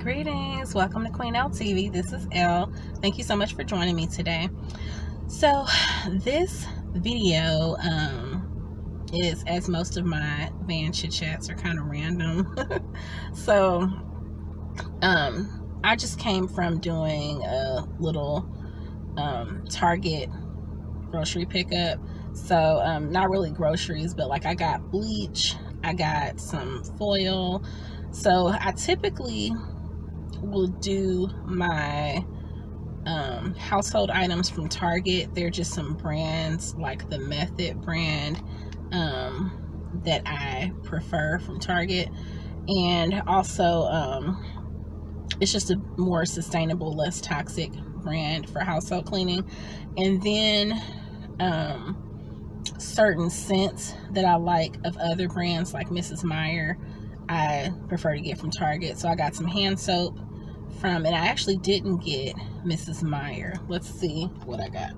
Greetings, welcome to Queen Elle TV. This is Elle. Thank you so much for joining me today. So this video is, as most of my van chit chats are kind of random. So I just came from doing a little Target grocery pickup. So not really groceries, but like I got bleach, I got some foil. So I typically will do my household items from Target. They're just some brands like the Methyl brand that I prefer from Target, and also it's just a more sustainable, less toxic brand for household cleaning. And then certain scents that I like of other brands like Mrs. Meyer, I prefer to get from Target. So I got some hand soap from, and I actually didn't get Mrs. Meyer. Let's see what I got.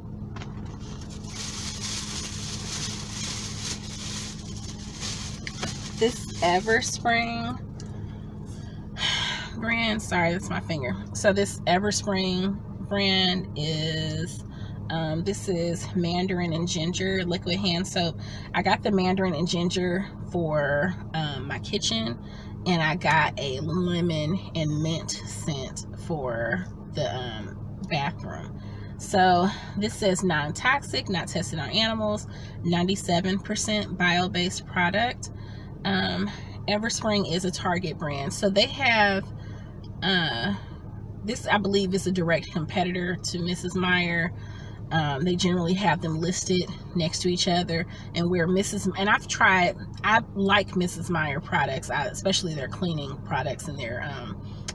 This Everspring brand, sorry, that's my finger. So this Everspring brand is this is mandarin and ginger liquid hand soap. I got the mandarin and ginger for my kitchen, and I got a lemon and mint scent for the bathroom. So this says non-toxic, not tested on animals, 97% bio-based product. Everspring is a Target brand, so they have this, I believe, is a direct competitor to Mrs. Meyer. They generally have them listed next to each other, and where and I like Mrs. Meyer products, especially their cleaning products and their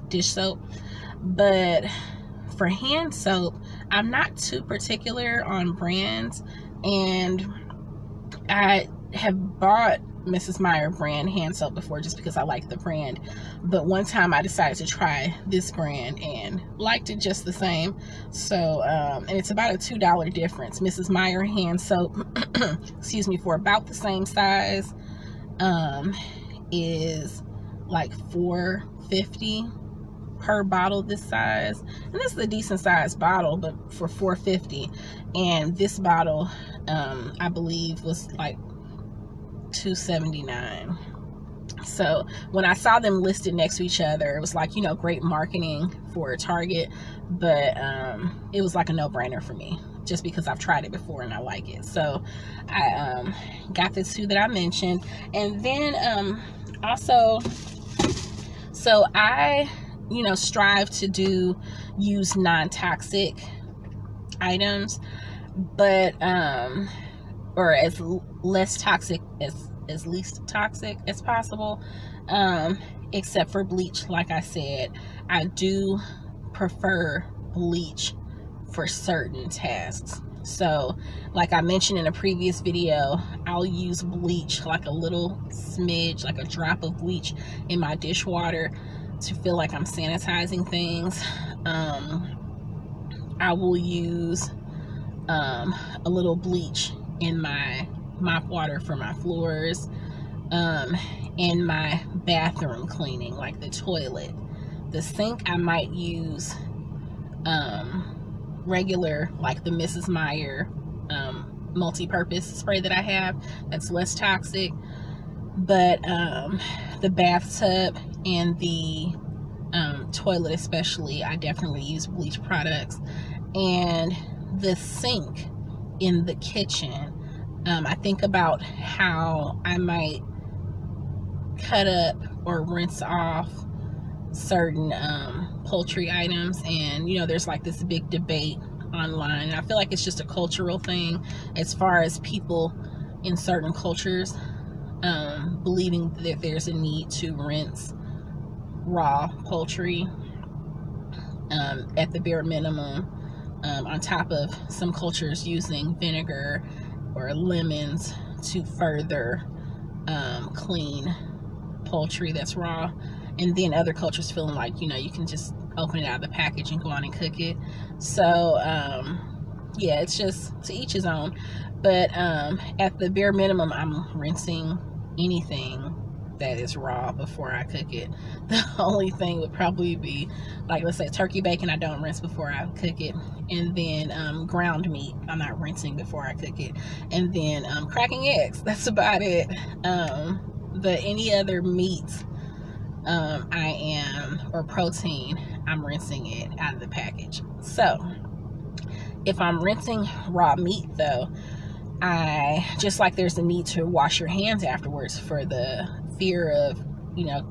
dish soap. But for hand soap, I'm not too particular on brands, and I have bought Mrs. Meyer brand hand soap before just because I like the brand, but one time I decided to try this brand and liked it just the same. So and it's about a $2 difference. Mrs. Meyer hand soap excuse me, for about the same size is like $4.50 per bottle this size, and this is a decent sized bottle, but for $4.50. And this bottle I believe was like $2.79. So when I saw them listed next to each other, it was like, you know, great marketing for Target, but it was like a no-brainer for me just because I've tried it before and I like it. So I got the two that I mentioned. And then also, so I, you know, strive to use non-toxic items, but or as less toxic as least toxic as possible, except for bleach. Like I said, I do prefer bleach for certain tasks. So like I mentioned in a previous video, I'll use bleach, like a little smidge, like a drop of bleach in my dishwater to feel like I'm sanitizing things. I will use a little bleach in my mop water for my floors, in my bathroom cleaning, like the toilet. The sink, I might use regular, like the Mrs. Meyer multi-purpose spray that I have that's less toxic. But the bathtub and the toilet especially, I definitely use bleach products. And the sink in the kitchen, I think about how I might cut up or rinse off certain poultry items, and you know, there's like this big debate online, and I feel like it's just a cultural thing as far as people in certain cultures believing that there's a need to rinse raw poultry at the bare minimum, on top of some cultures using vinegar or lemons to further clean poultry that's raw, and then other cultures feeling like, you know, you can just open it out of the package and go on and cook it. So yeah, it's just to each his own, but at the bare minimum, I'm rinsing anything that is raw before I cook it. The only thing would probably be, like, let's say turkey bacon, I don't rinse before I cook it. And then ground meat, I'm not rinsing before I cook it. And then cracking eggs, that's about it. But any other meats, or protein, I'm rinsing it out of the package. So if I'm rinsing raw meat though, I just, like, there's a need to wash your hands afterwards for the fear of, you know,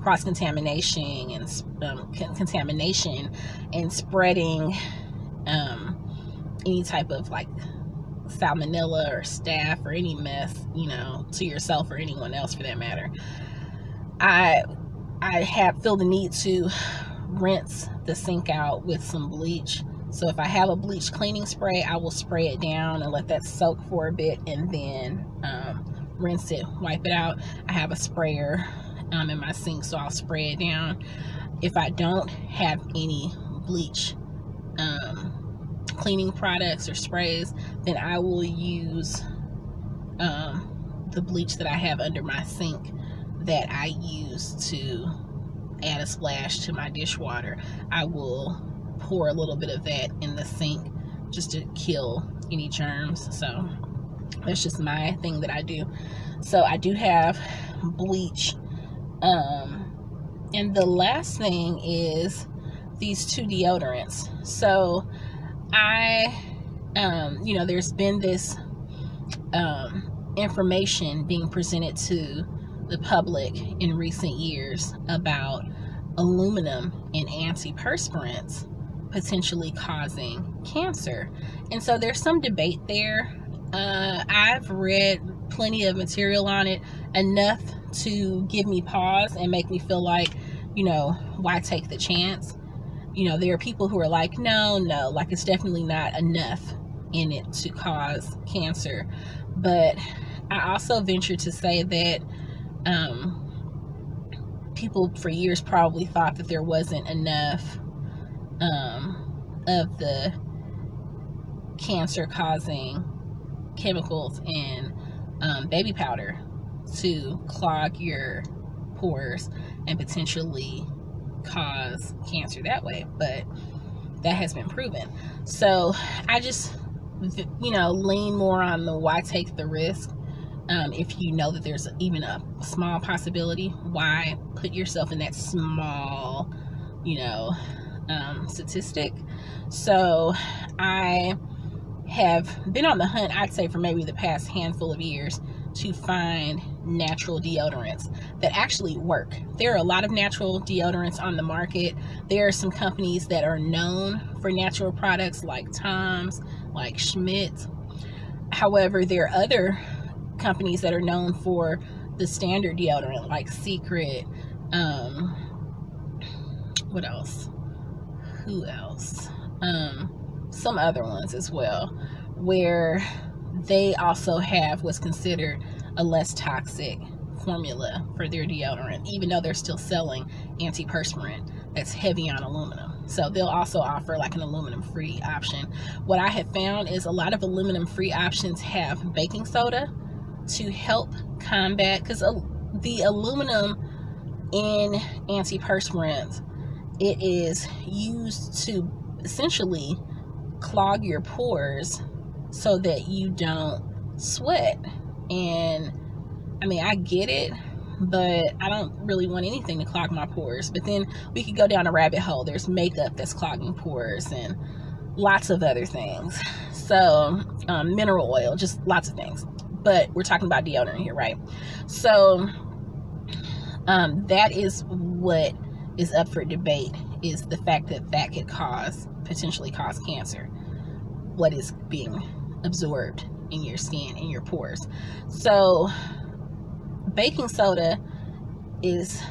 cross-contamination and contamination and spreading any type of, like, salmonella or staph or any mess, you know, to yourself or anyone else for that matter. I feel the need to rinse the sink out with some bleach. So if I have a bleach cleaning spray, I will spray it down and let that soak for a bit, and then rinse it, wipe it out. I have a sprayer in my sink, so I'll spray it down. If I don't have any bleach cleaning products or sprays, then I will use the bleach that I have under my sink that I use to add a splash to my dishwater. I will pour a little bit of that in the sink just to kill any germs. So that's just my thing that I do. So I do have bleach. And the last thing is these 2 deodorants. So you know, there's been this information being presented to the public in recent years about aluminum in antiperspirants potentially causing cancer. And so there's some debate there. I've read plenty of material on it, enough to give me pause and make me feel like, you know, why take the chance? You know, there are people who are like, no, like, it's definitely not enough in it to cause cancer. But I also venture to say that people for years probably thought that there wasn't enough of the cancer causing chemicals in baby powder to clog your pores and potentially cause cancer that way, but that has been proven. So I just, you know, lean more on the why take the risk. If you know that there's even a small possibility, why put yourself in that small, you know, statistic? So I have been on the hunt, I'd say, for maybe the past handful of years to find natural deodorants that actually work. There are a lot of natural deodorants on the market. There are some companies that are known for natural products like Tom's, like Schmidt. However, there are other companies that are known for the standard deodorant like Secret. What else? Who else? Some other ones as well, where they also have what's considered a less toxic formula for their deodorant, even though they're still selling antiperspirant that's heavy on aluminum. So they'll also offer like an aluminum free option. What I have found is a lot of aluminum free options have baking soda to help combat, because the aluminum in antiperspirants, it is used to essentially clog your pores so that you don't sweat. And I mean, I get it, but I don't really want anything to clog my pores. But then we could go down a rabbit hole. There's makeup that's clogging pores and lots of other things. So mineral oil, just lots of things. But we're talking about deodorant here, right? So that is what is up for debate, is the fact that that could potentially cause cancer, what is being absorbed in your skin, in your pores. So baking soda is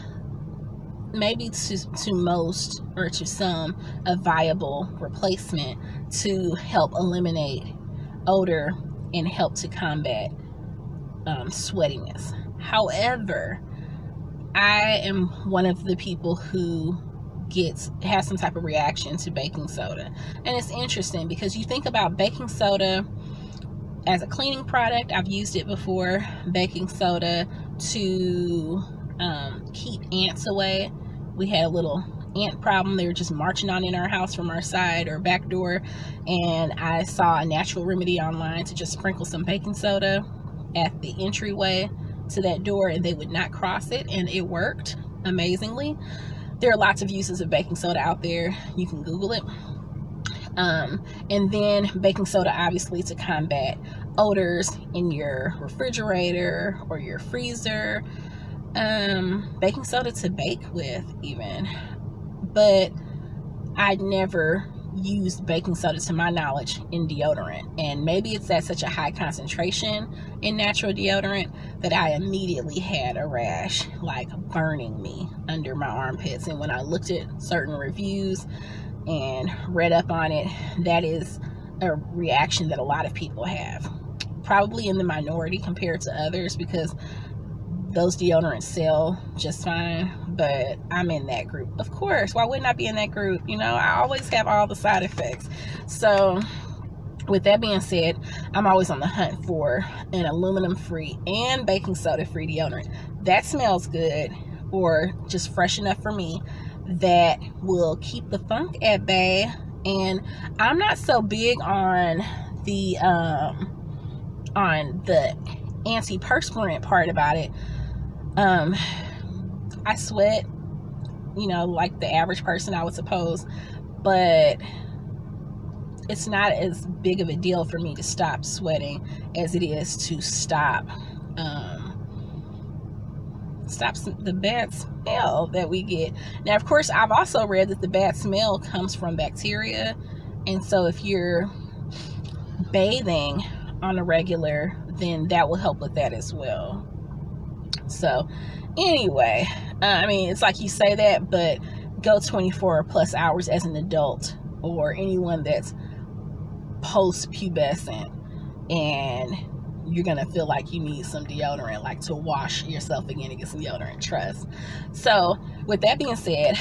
maybe to most, or to some, a viable replacement to help eliminate odor and help to combat sweatiness. However, I am one of the people who has some type of reaction to baking soda. And it's interesting because you think about baking soda as a cleaning product. I've used it before. Baking soda to keep ants away. We had a little ant problem. They were just marching on in our house from our side or back door, and I saw a natural remedy online to just sprinkle some baking soda at the entryway to that door, and they would not cross it, and it worked amazingly. There are lots of uses of baking soda out there. You can Google it. And then baking soda, obviously, to combat odors in your refrigerator or your freezer. Baking soda to bake with even. But I never used baking soda, to my knowledge, in deodorant. And maybe it's at such a high concentration in natural deodorant that I immediately had a rash, like burning me under my armpits. And when I looked at certain reviews and read up on it, that is a reaction that a lot of people have. Probably in the minority compared to others, because those deodorants sell just fine, but I'm in that group. Of course, why wouldn't I be in that group? You know, I always have all the side effects. So with that being said, I'm always on the hunt for an aluminum-free and baking soda-free deodorant that smells good, or just fresh enough for me, that will keep the funk at bay. And I'm not so big on the antiperspirant part about it. I sweat, you know, like the average person, I would suppose, but it's not as big of a deal for me to stop sweating as it is to stop the bad smell that we get. Now, of course, I've also read that the bad smell comes from bacteria, and so if you're bathing on a regular, then that will help with that as well. So anyway, I mean, it's like you say that, but go 24 plus hours as an adult, or anyone that's post-pubescent, and you're gonna feel like you need some deodorant, like to wash yourself again and get some deodorant, trust. So with that being said,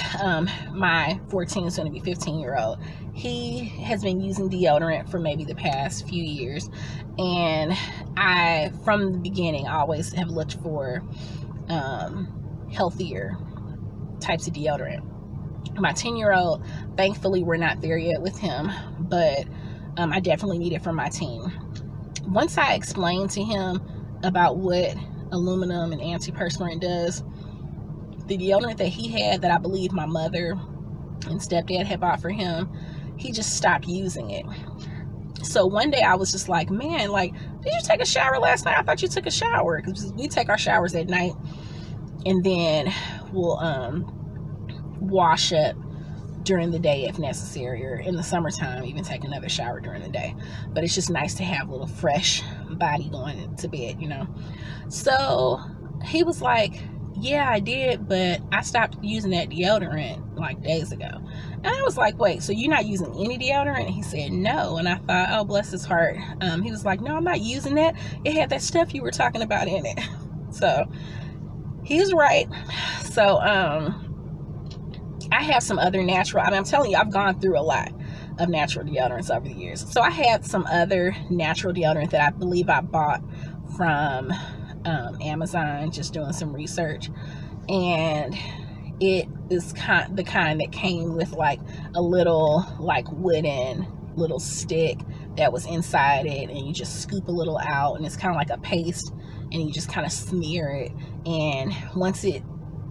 my 14 soon to be 15-year-old, he has been using deodorant for maybe the past few years, and I, from the beginning, always have looked for healthier types of deodorant. My 10-year-old, thankfully we're not there yet with him, but I definitely need it for my teen. Once I explained to him about what aluminum and antiperspirant does, the deodorant that he had, that I believe my mother and stepdad had bought for him, he just stopped using it. So one day I was just like, man, like, did you take a shower last night? I thought you took a shower, because we take our showers at night, and then we'll wash up during the day if necessary, or in the summertime even take another shower during the day. But it's just nice to have a little fresh body going to bed, you know. So he was like, yeah, I did, but I stopped using that deodorant like days ago. And I was like, wait, so you're not using any deodorant? And he said no. And I thought, oh, bless his heart. He was like, no, I'm not using that. It had that stuff you were talking about in it. So he's right. So I have some other natural, I mean, I'm telling you, I've gone through a lot of natural deodorants over the years. So I had some other natural deodorant that I believe I bought from Amazon, just doing some research, and it is the kind that came with like a little like wooden little stick that was inside it, and you just scoop a little out, and it's kind of like a paste, and you just kind of smear it, and once it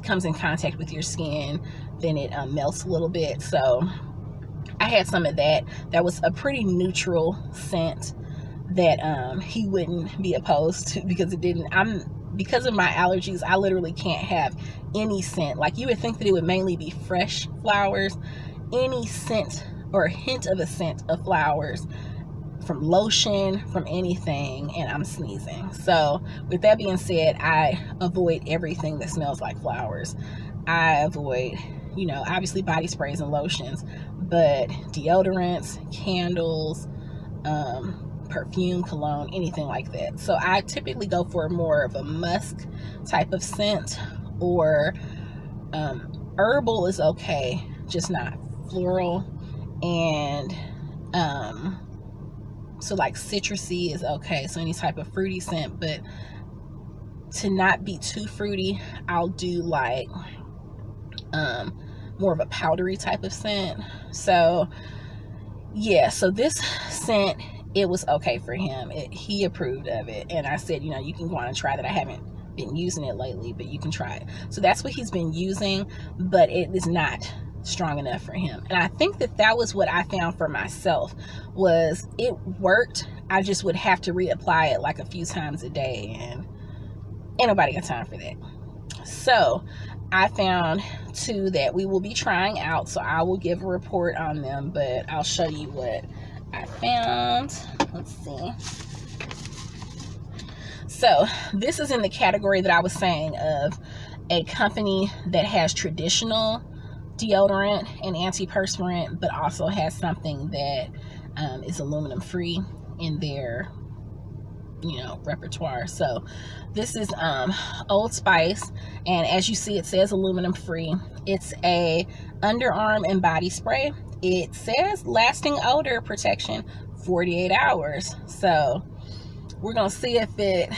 comes in contact with your skin, then it melts a little bit. So I had some of that. That was a pretty neutral scent that he wouldn't be opposed to, because it didn't, because of my allergies, I literally can't have any scent. Like, you would think that it would mainly be fresh flowers. Any scent or hint of a scent of flowers, from lotion, from anything, and I'm sneezing. So with that being said, I avoid everything that smells like flowers. I avoid, you know, obviously body sprays and lotions, but deodorants, candles, perfume, cologne, anything like that. So I typically go for more of a musk type of scent, or herbal is okay, just not floral. And so like citrusy is okay, so any type of fruity scent. But to not be too fruity, I'll do like more of a powdery type of scent. So yeah, so this scent, it was okay for him. He approved of it, and I said, you know, you can go on and try that. I haven't been using it lately, but you can try it. So that's what he's been using, but it is not strong enough for him. And I think that was what I found for myself, was it worked. I just would have to reapply it like a few times a day, and ain't nobody got time for that. So I found 2 that we will be trying out, so I will give a report on them, but I'll show you what I found. Let's see. So this is in the category that I was saying of a company that has traditional deodorant and antiperspirant, but also has something that is aluminum free in their, you know, repertoire. So this is Old Spice, and as you see, it says aluminum free. It's a underarm and body spray. It says lasting odor protection 48 hours. So we're gonna see if it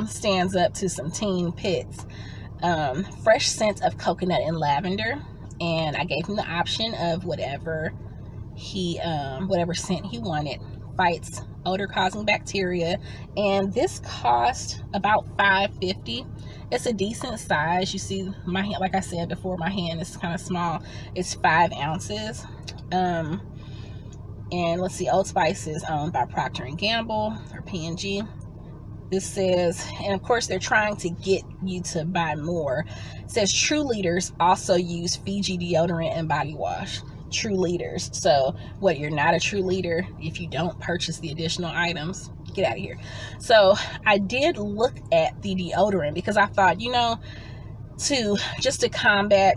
stands up to some teen pits. Fresh scent of coconut and lavender, and I gave him the option of whatever scent he wanted. Fights odor causing bacteria, and this cost about $5.50. It's a decent size. You see my hand, like I said before, my hand is kind of small. It's 5 ounces. And let's see, Old Spice is owned by Procter & Gamble, or P&G. This says, and of course they're trying to get you to buy more. It says true leaders also use Fiji deodorant and body wash. True leaders. So what, you're not a true leader if you don't purchase the additional items? Get out of here. So I did look at the deodorant because I thought, you know, just to combat,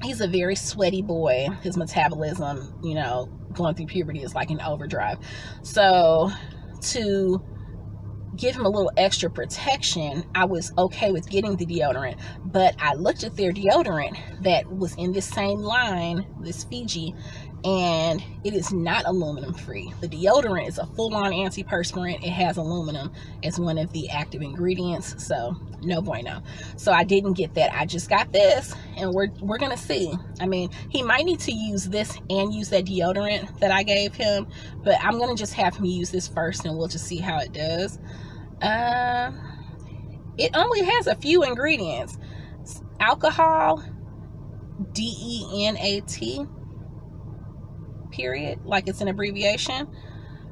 he's a very sweaty boy. His metabolism, you know, going through puberty is like an overdrive. So to give him a little extra protection, I was okay with getting the deodorant, but I looked at their deodorant that was in this same line, this Fiji, and it is not aluminum free. The deodorant is a full-on antiperspirant. It has aluminum as one of the active ingredients, so no bueno. So I didn't get that. I just got this, and we're gonna see. I mean, he might need to use this and use that deodorant that I gave him, but I'm gonna just have him use this first, and we'll just see how it does. It only has a few ingredients. Alcohol, DENAT, period, like it's an abbreviation.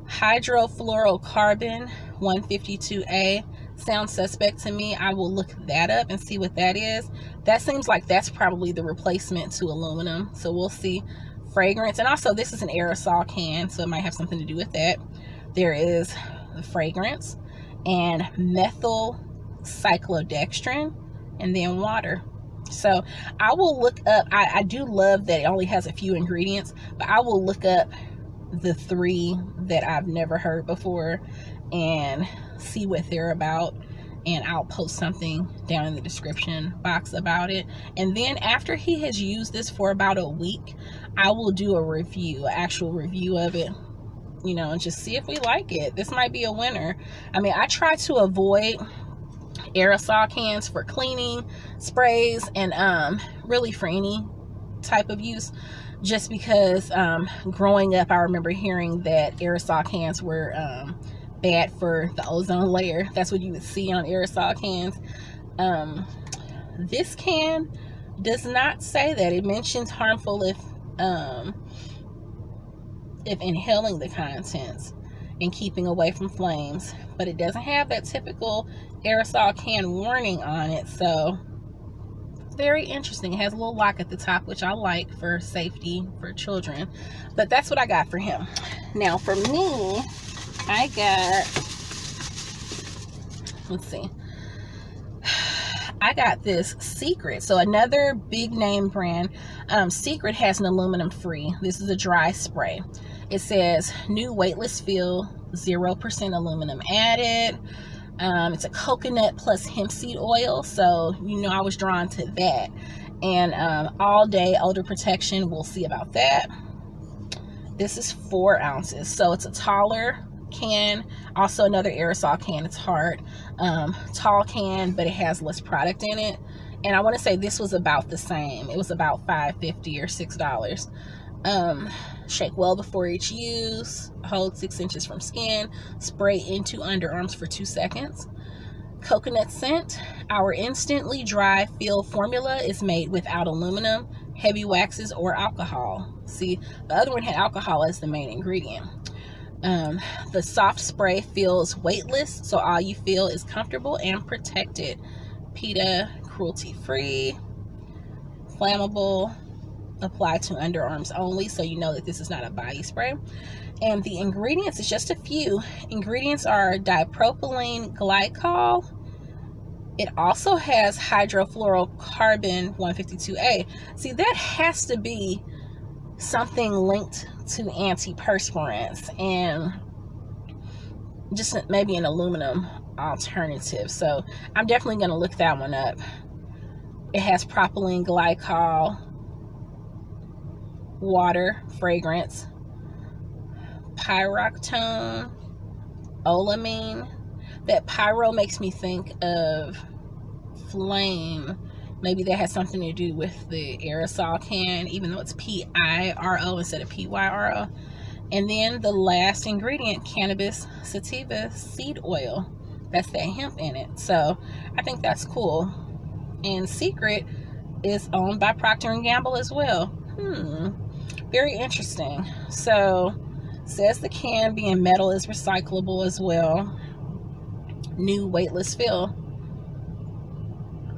Hydroflourocarbon 152A. Sounds suspect to me. I will look that up and see what that is. That seems like that's probably the replacement to aluminum, so we'll see. Fragrance, and also this is an aerosol can, so it might have something to do with that. There is the fragrance, and methyl, cyclodextrin, and then water. So I will look up, I do love that it only has a few ingredients, but I will look up the 3 that I've never heard before and see what they're about, and I'll post something down in the description box about it. And then after he has used this for about a week, I will do a review, an actual review of it, you know, and just see if we like it. This might be a winner. I mean, I try to avoid aerosol cans for cleaning sprays and really for any type of use, just because growing up I remember hearing that aerosol cans were bad for the ozone layer. That's what you would see on aerosol cans. This can does not say that. It mentions harmful if inhaling the contents and keeping away from flames, but it doesn't have that typical aerosol can warning on it. So very interesting. It has a little lock at the top, which I like for safety for children. But that's what I got for him. Now for me, I got, let's see, I got this Secret. So another big name brand. Secret has an aluminum free. This is a dry spray. It says new weightless feel, 0% aluminum added. It's a coconut plus hemp seed oil, so you know I was drawn to that. And all day odor protection, we'll see about that. This is 4 ounces, so it's a taller can, also another aerosol can. It's hard, tall can, but it has less product in it. And I want to say this was about the same. It was about $5.50 or $6. Shake well before each use. Hold 6 inches from skin. Spray into underarms for 2 seconds. Coconut scent. Our instantly dry feel formula is made without aluminum, heavy waxes, or alcohol. See, the other one had alcohol as the main ingredient. The soft spray feels weightless, so all you feel is comfortable and protected. PETA, cruelty-free, flammable, apply to underarms only, so you know that this is not a body spray. And the ingredients is just a few. Ingredients are dipropylene glycol. It also has hydrofluorocarbon 152A. See, that has to be something linked to antiperspirants and just maybe an aluminum alternative. So I'm definitely going to look that one up. It has propylene glycol, water, fragrance, pyroctone, olamine. That pyro makes me think of flame. Maybe that has something to do with the aerosol can, even though it's P-I-R-O instead of P-Y-R-O. And then the last ingredient, cannabis sativa seed oil. That's that hemp in it. So I think that's cool. And Secret is owned by Procter & Gamble as well. Very interesting. So says the can being metal is recyclable as well. New weightless fill.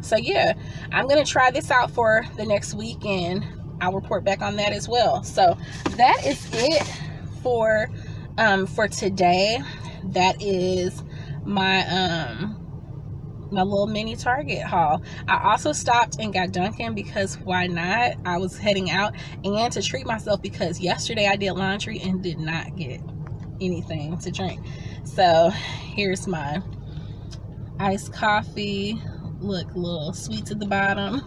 So yeah, I'm gonna try this out for the next week and I'll report back on that as well. So that is it for today. That is my my little mini Target haul. I also stopped and got Dunkin' because why not? I was heading out, and to treat myself because yesterday I did laundry and did not get anything to drink. So here's my iced coffee. Look, little sweets at the bottom.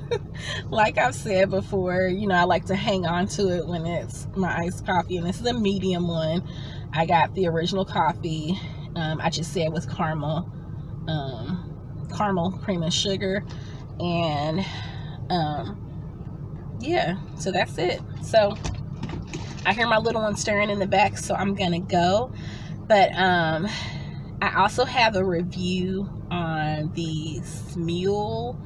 Like I've said before, you know, I like to hang on to it when it's my iced coffee, and this is a medium one. I got the original coffee. I just said with caramel cream and sugar, and yeah, so that's it. So I hear my little one stirring in the back, so I'm gonna go. But I also have a review on the Smule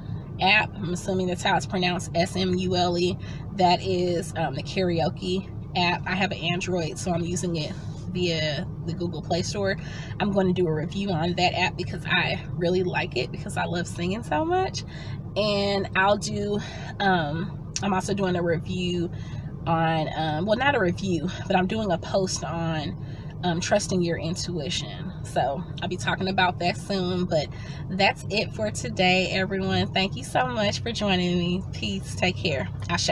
app. I'm assuming that's how it's pronounced, S-M-U-L-E. That is the karaoke app. I have an Android, so I'm using it via the Google Play Store. I'm going to do a review on that app because I really like it, because I love singing so much. And I'll do I'm also doing a review on well, not a review, but I'm doing a post on trusting your intuition. So I'll be talking about that soon. But that's it for today, everyone. Thank you so much for joining me. Peace. Take care. Ashe.